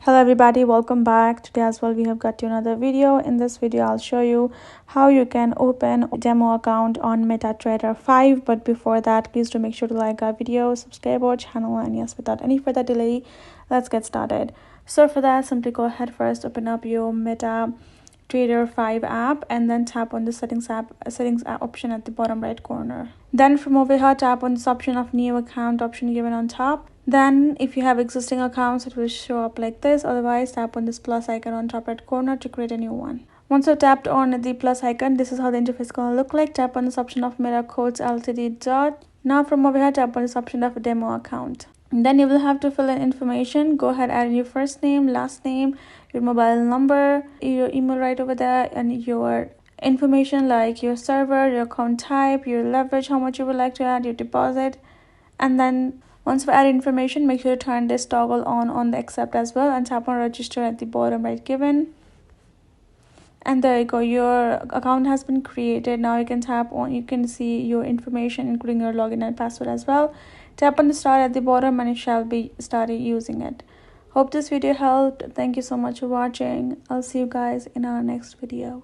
Hello everybody, welcome back. Today as well we have got you another video. In this video I'll show you how you can open a demo account on MetaTrader 5. But before that, please do make sure to like our video, subscribe our channel, and yes, without any further delay, let's get started. So for that, simply go ahead, first open up your MetaTrader 5 app and then tap on the settings option at the bottom right corner. Then from over here, tap on this option of new account option given on top. Then if you have existing accounts, it will show up like this. Otherwise, tap on this plus icon on top right corner to create a new one. Once you've tapped on the plus icon, this is how the interface is going to look like. Tap on this option of MetaQuotes LTD-Demo. Now from over here, tap on this option of a demo account. And then you will have to fill in information. Go ahead, add in your first name, last name, your mobile number, your email right over there, and your information like your server, your account type, your leverage, how much you would like to add, your deposit. And then once we add information, make sure to turn this toggle on the accept as well, and tap on register at the bottom right given. And there you go, your account has been created. Now you can tap on, you can see your information including your login and password as well. Tap on the star at the bottom and you shall be started using it. Hope this video helped. Thank you so much for watching. I'll see you guys in our next video.